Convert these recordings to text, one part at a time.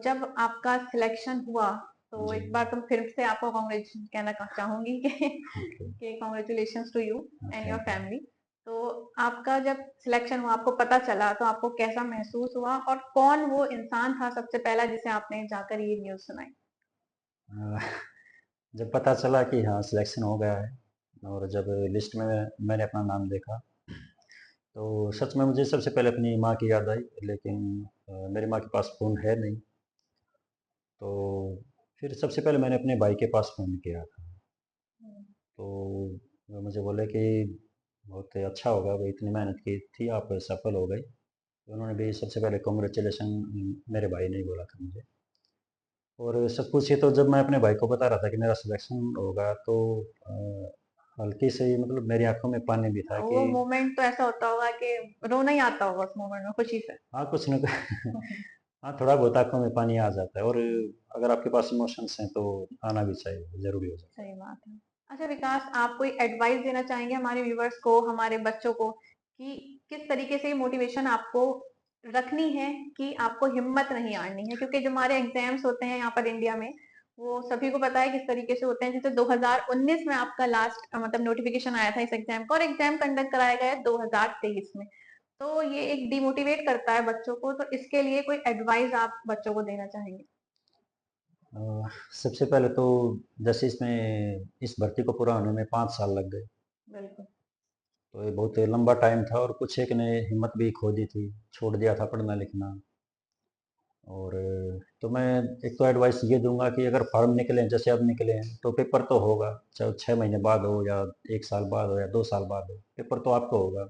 जब आपका सिलेक्शन हुआ, तो जी, एक बार तो फिर से आपको कांग्रेचुलेशन कहना चाहूँगी कि okay, congratulations to you and your thank you. Family. तो आपका जब सिलेक्शन हुआ, आपको पता चला, तो आपको कैसा महसूस हुआ और कौन वो इंसान था सबसे पहला जिसे आपने जाकर ये न्यूज़ सुनाई? अ, जब पता चला कि हाँ, सिलेक्शन हो गया है और जब लिस्ट में मैंने अपना नाम देखा, तो सच में मुझे सबसे पहले अपनी माँ की याद आई, लेकिन मेरी माँ के पास फ़ोन है नहीं, तो फिर सबसे पहले मैंने अपने भाई के पास फ़ोन किया था। हुँ, तो वो मुझे बोले कि बहुत अच्छा होगा, वो इतनी मेहनत की थी, आप सफल हो गए। तो उन्होंने भी सबसे पहले कांग्रेचुलेशन मेरे भाई ने ही बोला था मुझे। और सच पूछिए तो जब मैं अपने भाई को बता रहा था कि मेरा सिलेक्शन होगा, तो हल्की से मतलब मेरी आँखों में पानी भी था कि वो मोमेंट तो ऐसा होता होगा कि रोना ही आता होगा उस मोमेंट में खुशी से। हाँ, कुछ न हुँ, हाँ, थोड़ा बहुत आँखों में पानी आ जाता है और हुँ। अगर आपके पास इमोशंस हैं, तो आना भी चाहिए, ज़रूरी हो जाता है। सही बात है। अच्छा विकास, आप कोई एडवाइस देना चाहेंगे हमारे व्यूअर्स को, हमारे बच्चों को कि किस तरीके से मोटिवेशन आपको रखनी है कि आपको हिम्मत नहीं हारनी है? क्योंकि जो हमारे एग्ज़ाम्स होते हैं यहाँ पर इंडिया में, वो सभी को पता है किस तरीके से होते हैं। जैसे 2019 में आपका लास्ट मतलब नोटिफ़िकेशन आया था इस एग्ज़ाम का और एग्ज़ाम कंडक्ट कराया गया है 2023 में। तो ये एक डिमोटिवेट करता है बच्चों को, तो इसके लिए कोई एडवाइस आप बच्चों को देना चाहेंगे? अ, सबसे पहले तो जैसे इसमें इस भर्ती को पूरा होने में 5 साल लग गए, बिल्कुल। तो ये बहुत लंबा टाइम था और कुछ एक ने हिम्मत भी खो दी थी, छोड़ दिया था पढ़ना-लिखना। और तो मैं एक तो एडवाइस ये दूँगा कि अगर फॉर्म निकले जैसे अब निकले हैं, तो पेपर तो होगा, चाहे 6 महीने बाद हो या 1 साल बाद हो या 2 साल बाद हो, पेपर तो आपको होगा।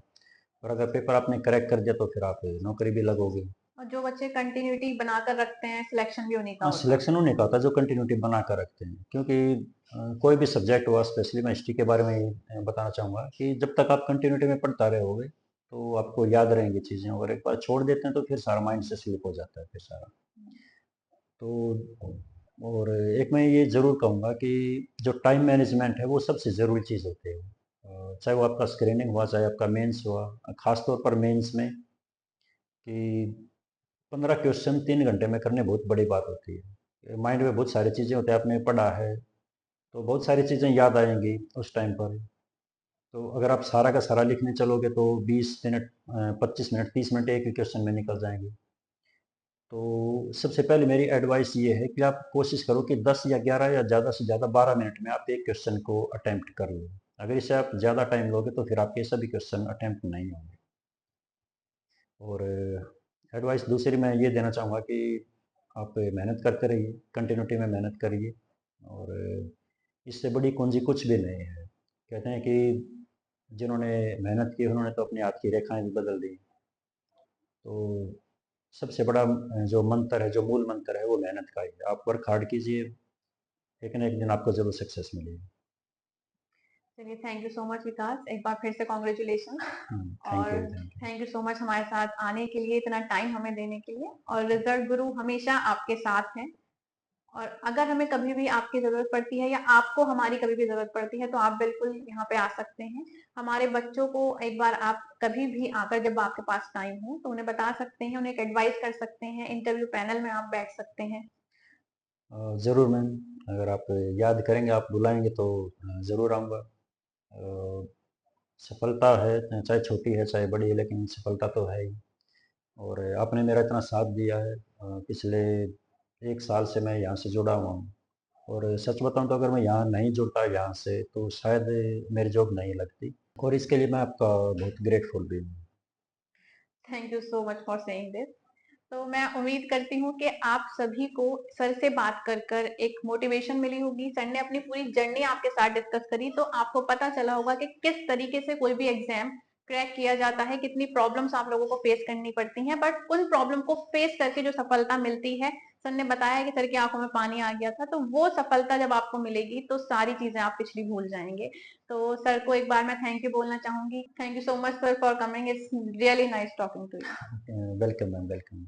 और अगर पेपर आपने क्रैक कर दिया तो फिर आप नौकरी भी लगोगे। और जो बच्चे कंटिन्यूटी बनाकर रखते हैं, सिलेक्शन भी उन्हीं का हाँ, होता है। सिलेक्शन उन्हीं का होता है जो कंटिन्यूटी बना कर रखते हैं, क्योंकि कोई भी सब्जेक्ट हुआ, स्पेशली मैं हिस्ट्री के बारे में बताना चाहूँगा कि जब तक आप कंटिन्यूटी में पढ़ता रहोगे, तो आपको याद रहेंगी चीज़ें और एक बार छोड़ देते हैं तो फिर सारा माइंड से स्लिप हो जाता है फिर सारा। तो और एक मैं ये ज़रूर कहूँगा कि जो टाइम मैनेजमेंट है वो सबसे ज़रूरी चीज़ होती है। चाहे वो आपका स्क्रीनिंग हुआ, चाहे आपका मेंस हुआ, ख़ास तौर पर मेंस में कि 15 क्वेश्चन 3 घंटे में करने बहुत बड़ी बात होती है। माइंड में बहुत सारी चीज़ें होती हैं, आपने पढ़ा है, तो बहुत सारी चीज़ें याद आएँगी उस टाइम पर। तो अगर आप सारा का सारा लिखने चलोगे तो 20 मिनट 25 मिनट, 30 मिनट एक ही क्वेश्चन में निकल जाएँगे। तो सबसे पहले मेरी एडवाइस ये है कि आप कोशिश करो कि 10 या 11 या ज़्यादा से ज़्यादा 12 मिनट में आप एक क्वेश्चन को अटेम्प्ट कर लो। अगर इससे आप ज़्यादा टाइम लोगे तो फिर आपके सभी क्वेश्चन अटेम्प्ट नहीं होंगे। और एडवाइस दूसरी मैं ये देना चाहूँगा कि आप मेहनत करते रहिए, कंटिन्यूटी में मेहनत करिए और इससे बड़ी पूँजी कुछ भी नहीं है। कहते हैं कि जिन्होंने मेहनत की उन्होंने तो अपनी हाथ की रेखाएँ भी बदल दी। तो सबसे बड़ा जो मंत्र है, जो मूल मंत्र है वो मेहनत का ही है। आप वर्क हार्ड कीजिए, एक ना एक दिन आपको ज़रूर सक्सेस मिलेगी। चलिए, थैंक यू सो मच विकास। एक बार फिर से कांग्रेचुलेशन थैंक और you, thank you. Thank you so much हमारे साथ आने के लिए, इतना टाइम हमें देने के लिए और रिजल्ट गुरु हमेशा आपके साथ हैं। और अगर हमें कभी भी आपकी ज़रूरत पड़ती है या आपको हमारी कभी भी ज़रूरत पड़ती है, तो आप बिल्कुल यहाँ पे आ सकते हैं। हमारे बच्चों को एक बार आप कभी भी आकर जब आपके पास टाइम हो, तो उन्हें बता सकते हैं, उन्हें एक एडवाइस कर सकते हैं, इंटरव्यू पैनल में आप बैठ सकते हैं। ज़रूर मैम, अगर आप याद करेंगे, आप बुलाएँगे तो ज़रूर आऊँगा। सफलता है, चाहे छोटी है, चाहे बड़ी है, लेकिन सफलता तो है ही। और आपने मेरा इतना साथ दिया है, पिछले 1 साल से मैं यहाँ से जुड़ा हुआ हूँ और सच बताऊँ तो अगर मैं यहाँ नहीं जुड़ता यहाँ से, तो शायद मेरी जॉब नहीं लगती और इसके लिए मैं आपका बहुत ग्रेटफुल भी हूँ। Thank you so much for saying this. तो मैं उम्मीद करती हूँ कि आप सभी को सर से बात कर कर एक मोटिवेशन मिली होगी। सर ने अपनी पूरी जर्नी आपके साथ डिस्कस करी, तो आपको पता चला होगा कि किस तरीके से कोई भी एग्जाम क्रैक किया जाता है, कितनी प्रॉब्लम्स आप लोगों को फेस करनी पड़ती हैं, बट उन प्रॉब्लम को फेस करके जो सफलता मिलती है, सर ने बताया कि सर की आंखों में पानी आ गया था, तो वो सफलता जब आपको मिलेगी तो सारी चीजें आप पिछली भूल जाएंगे। तो सर को एक बार मैं थैंक यू बोलना चाहूंगी। Thank you so much sir for coming, it's really nice talking to you. Welcome ma'am, welcome.